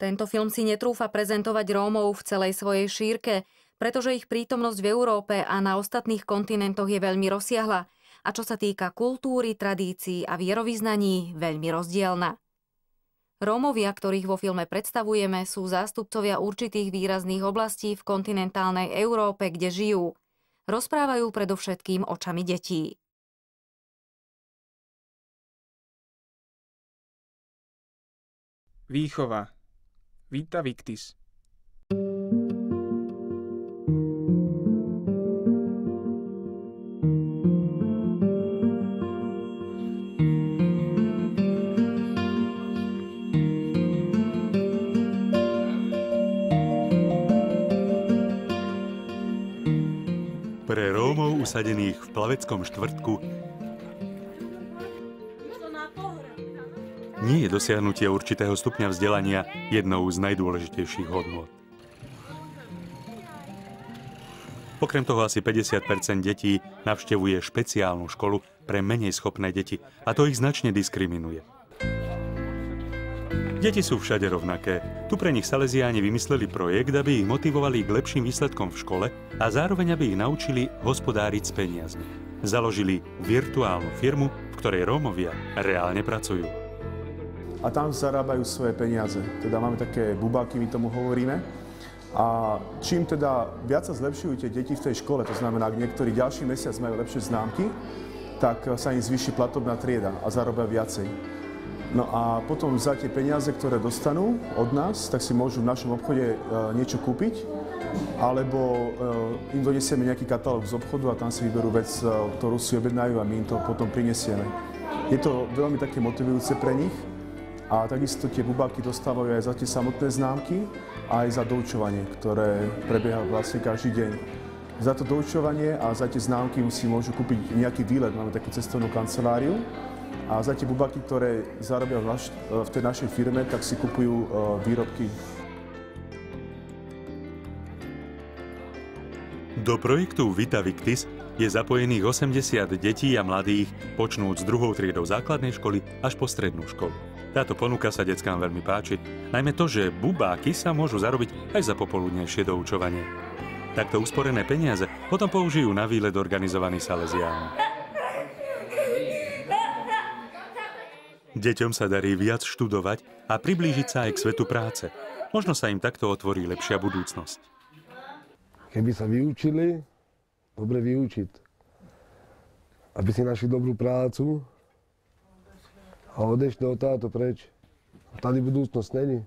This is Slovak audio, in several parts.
Tento film si netrúfa prezentovať Rómov v celej svojej šírke, pretože ich prítomnosť v Európe a na ostatných kontinentoch je veľmi rozsiahla a čo sa týka kultúry, tradícií a vierovyznaní, veľmi rozdielna. Rómovia, ktorých vo filme predstavujeme, sú zástupcovia určitých výrazných oblastí v kontinentálnej Európe, kde žijú. Rozprávajú predovšetkým očami detí. Výchova. Vita Victis. Pre Rómov usadených v plaveckom štvrtku nie je dosiahnutie určitého stupňa vzdelania jednou z najdôležitejších hodnôt. Okrem toho asi 50% detí navštevuje špeciálnu školu pre menej schopné deti a to ich značne diskriminuje. Deti sú všade rovnaké. Tu pre nich Salesiáni vymysleli projekt, aby ich motivovali k lepším výsledkom v škole a zároveň aby ich naučili hospodáriť s peniazmi. Založili virtuálnu firmu, v ktorej Rómovia reálne pracujú. A tam zarábajú svoje peniaze. Teda máme také bubáky, my tomu hovoríme. A čím teda viac sa zlepšujú tie deti v tej škole, to znamená, ak niektorý ďalší mesiac majú lepšie známky, tak sa im zvýši platobná trieda a zarobia viacej. No a potom za tie peniaze, ktoré dostanú od nás, tak si môžu v našom obchode niečo kúpiť, alebo im donesieme nejaký katalóg z obchodu a tam si vyberú vec, ktorú si objednajú a my im to potom prinesieme. Je to veľmi také motivujúce pre nich a takisto tie bubáky dostávajú aj za tie samotné známky a aj za doučovanie, ktoré prebieha vlastne každý deň. Za to doučovanie a za tie známky si môžu kúpiť nejaký výlet, máme takú cestovnú kanceláriu. A za tie bubáky, ktoré zarobia v tej našej firme, tak si kupujú výrobky. Do projektu Vita Victis je zapojených 80 detí a mladých, počnúc s 2. triedou základnej školy až po strednú školu. Táto ponuka sa deckám veľmi páči, najmä to, že bubáky sa môžu zarobiť aj za popoludnejšie doučovanie. Takto usporené peniaze potom použijú na výlet organizovaný Salesiáni. Deťom sa darí viac študovať a priblížiť sa aj k svetu práce. Možno sa im takto otvorí lepšia budúcnosť. Keby sa vyučili, dobre vyučiť. Aby si našli dobrú prácu a odešli od táto preč. Tady budúcnosť není.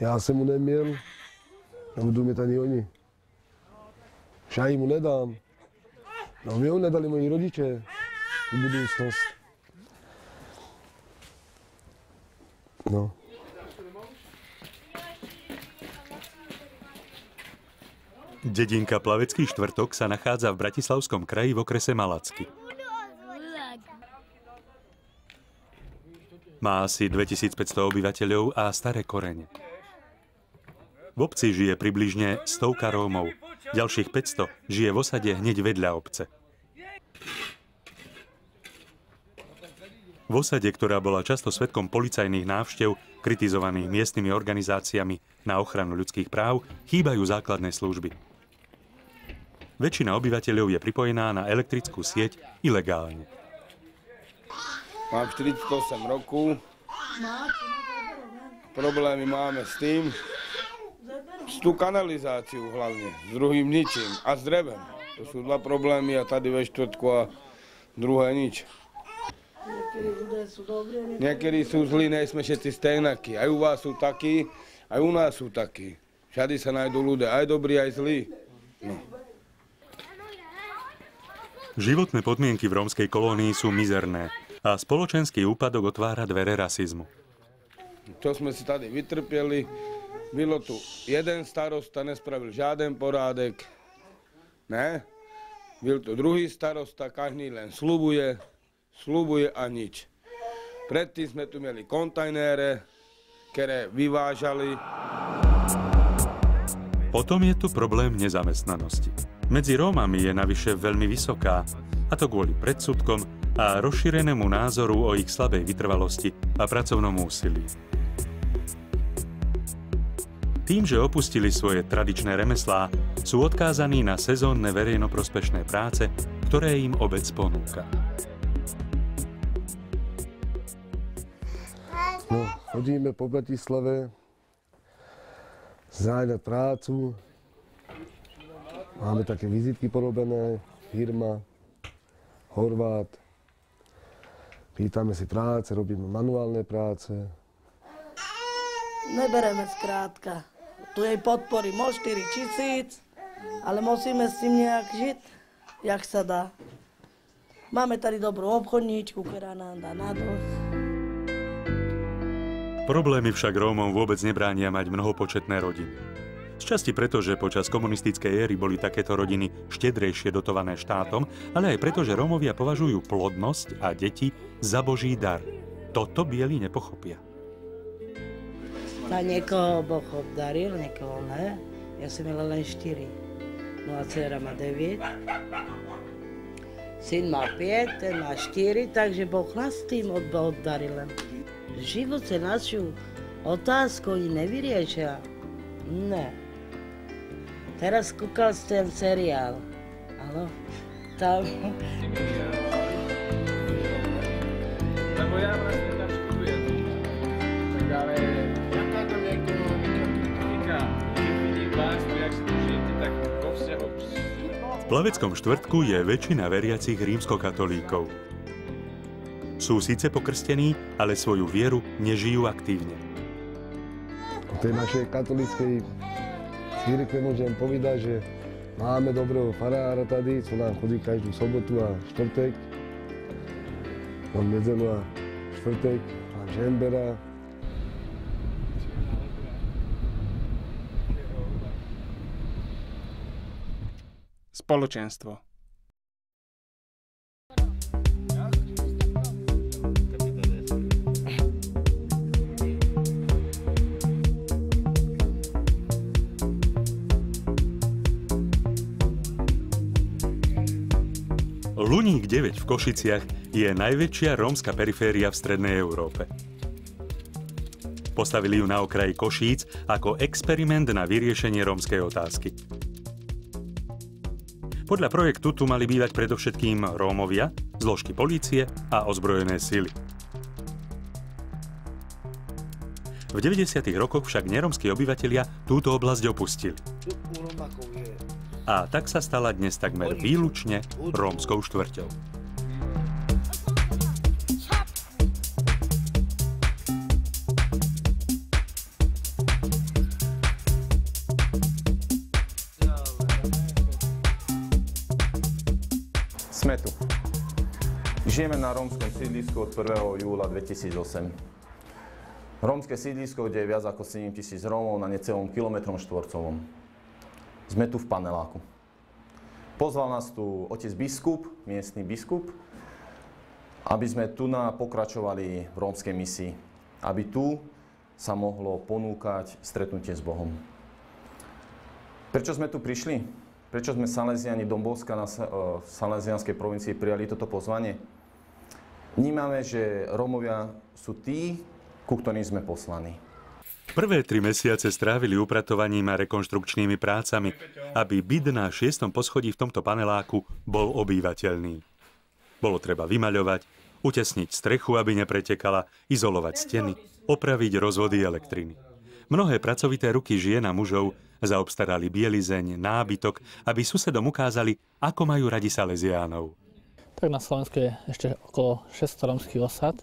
Ja som mu nemiel, nebudú mať ani oni. Však im mu nedám. No mi ho nedali moji rodiče v budúcnosť. No. Dedinka Plavecký štvrtok sa nachádza v Bratislavskom kraji v okrese Malacky. Má asi 2500 obyvateľov a staré korene. V obci žije približne 100 Rómov. Ďalších 500 žije v osade hneď vedľa obce. V osade, ktorá bola často svedkom policajných návštev, kritizovaných miestnymi organizáciami na ochranu ľudských práv, chýbajú základné služby. Väčšina obyvateľov je pripojená na elektrickú sieť ilegálne. Mám 48 rokov. Problémy máme s tým, s tú kanalizáciu hlavne, s druhým ničím a s drevem. To sú dva problémy a tady ve štvrtku a druhé nič. Niekedy sú zlí, nejsme všetci stejnakí. Aj u vás sú takí, aj u nás sú takí. Všade sa nájdú ľudia, aj dobrí, aj zlí. No. Životné podmienky v rómskej kolónii sú mizerné a spoločenský úpadok otvára dvere rasizmu. Čo sme si tady vytrpeli, bylo tu jeden starosta, nespravil žiaden porádek. Ne? Byl tu druhý starosta, každý len slubuje a nič. Predtým sme tu mieli kontajnere, ktoré vyvážali. Potom je tu problém nezamestnanosti. Medzi Rómami je navyše veľmi vysoká, a to kvôli predsudkom a rozšírenému názoru o ich slabej vytrvalosti a pracovnom úsilí. Tým, že opustili svoje tradičné remeslá, sú odkázaní na sezónne verejnoprospešné práce, ktoré im obec ponúka. No, chodíme po Bratislave, zájsť prácu, máme také vizitky porobené, firma, Horvát, pýtame si práce, robíme manuálne práce. Nebereme skrátka. Tu jej podporím o 4 000, ale musíme s tým nejak žiť, jak sa dá. Máme tady dobrú obchodníčku, ktorá nám dá na dosť. Problémy však Rómom vôbec nebránia mať mnohopočetné rodiny. Sčasti preto, že počas komunistickej éry boli takéto rodiny štedrejšie dotované štátom, ale aj preto, že Rómovia považujú plodnosť a deti za Boží dar. Toto bieli nepochopia. A niekoho Boh obdaril, niekoho ne. Ja som mala len 4. No a dcera má 9. Syn má 5, ten má 4, takže Boh nás tým obdaril len. V živote našu otázku nevyriešia. Ne. Teraz kúkal ten seriál. Áno. Tam... Lebo ja vlastne tam študujem. Tak ale ja tam ekonomika, keď vidím vás, jak si tu žijete, tak vo vzťahu... V Plaveckom štvrtku je väčšina veriacich rímskokatolíkov. Sú síce pokrstení, ale svoju vieru nežijú aktívne. V tej našej katolíckej cirkvi môžem povedať, že máme dobrého farára tady, čo nám chodí každú sobotu a štvrtek. Mám nedzeľu a štvrtek, mám žembera. Spoločenstvo. Luník 9 v Košiciach je najväčšia rómska periféria v strednej Európe. Postavili ju na okraji Košíc ako experiment na vyriešenie rómskej otázky. Podľa projektu tu mali bývať predovšetkým Rómovia, zložky polície a ozbrojené sily. V 90. rokoch však nerómski obyvatelia túto oblasť opustili. A tak sa stala dnes takmer výlučne rómskou štvrťou. Sme tu. Žijeme na rómskom sídlisku od 1. júla 2008. Rómske sídlisko, kde je viac ako 7 000 Rómov na necelom kilometrom štvorcovom. Sme tu v paneláku. Pozval nás tu otec biskup, miestny biskup, aby sme tu pokračovali v rómskej misii. Aby tu sa mohlo ponúkať stretnutie s Bohom. Prečo sme tu prišli? Prečo sme Salesiani Dombovska na Salesianskej provincii prijali toto pozvanie? Vnímame, že Rómovia sú tí, ku ktorým sme poslaní. Prvé 3 mesiace strávili upratovaním a rekonštrukčnými prácami, aby byt na 6. poschodí v tomto paneláku bol obývateľný. Bolo treba vymaľovať, utesniť strechu, aby nepretekala, izolovať steny, opraviť rozvody elektriny. Mnohé pracovité ruky žien a mužov zaobstarali bielizeň, nábytok, aby susedom ukázali, ako majú radi Salesiánov. Tak na Slovensku je ešte okolo 600 rómskych osad.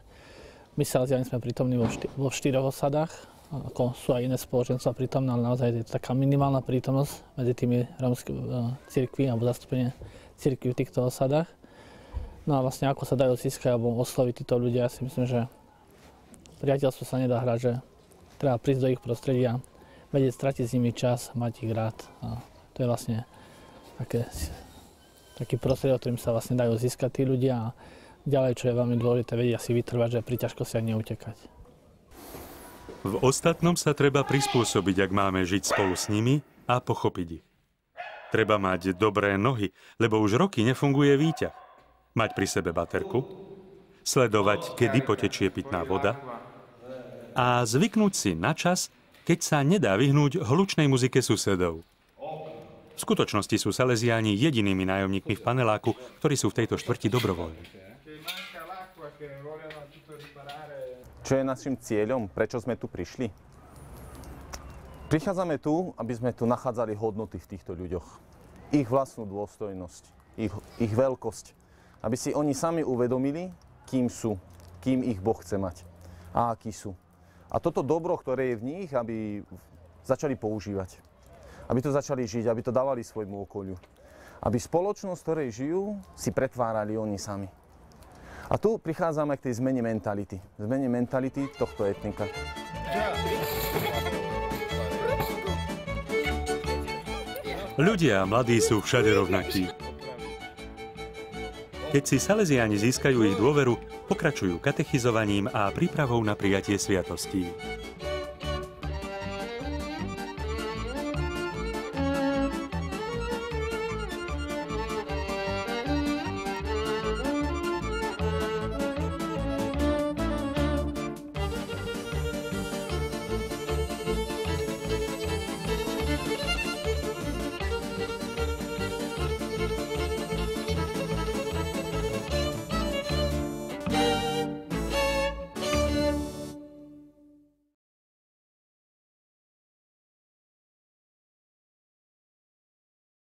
My Salesiáni sme prítomní vo 4 osadách. Ako sú aj iné spoločenstva prítomné, ale naozaj je taká minimálna prítomnosť medzi tými rómskymi cirkvi alebo zastúpenie cirkvi v týchto osadách. No a vlastne ako sa dajú získať alebo osloviť títo ľudia, ja si myslím, že priateľstvo sa nedá hrať, že treba prísť do ich prostredia, vedieť stratiť s nimi čas, mať ich rád. A to je vlastne taký prostredie, ktorým sa vlastne dajú získať tí ľudia a ďalej, čo je veľmi dôležité, vedia si vytrvať, že pri ťažkostiach neutekať. V ostatnom sa treba prispôsobiť, ak máme žiť spolu s nimi a pochopiť ich. Treba mať dobré nohy, lebo už roky nefunguje výťah. Mať pri sebe baterku, sledovať, kedy potečie pitná voda a zvyknúť si na čas keď sa nedá vyhnúť hlučnej muzike susedov. V skutočnosti sú Salesiáni jedinými nájomníkmi v paneláku, ktorí sú v tejto štvrti dobrovoľní. Čo je našim cieľom? Prečo sme tu prišli? Prichádzame tu, aby sme tu nachádzali hodnoty v týchto ľuďoch. Ich vlastnú dôstojnosť, ich veľkosť. Aby si oni sami uvedomili, kým sú, kým ich Boh chce mať a akí sú. A toto dobro, ktoré je v nich, aby začali používať. Aby to začali žiť, aby to dávali svojmu okoliu. Aby spoločnosť, v ktorej žijú, si pretvárali oni sami. A tu prichádzame k tej zmene mentality. Zmene mentality tohto etnika. Ľudia a mladí sú všade rovnakí. Keď si Salesiáni získajú ich dôveru, pokračujú katechizovaním a prípravou na prijatie sviatostí.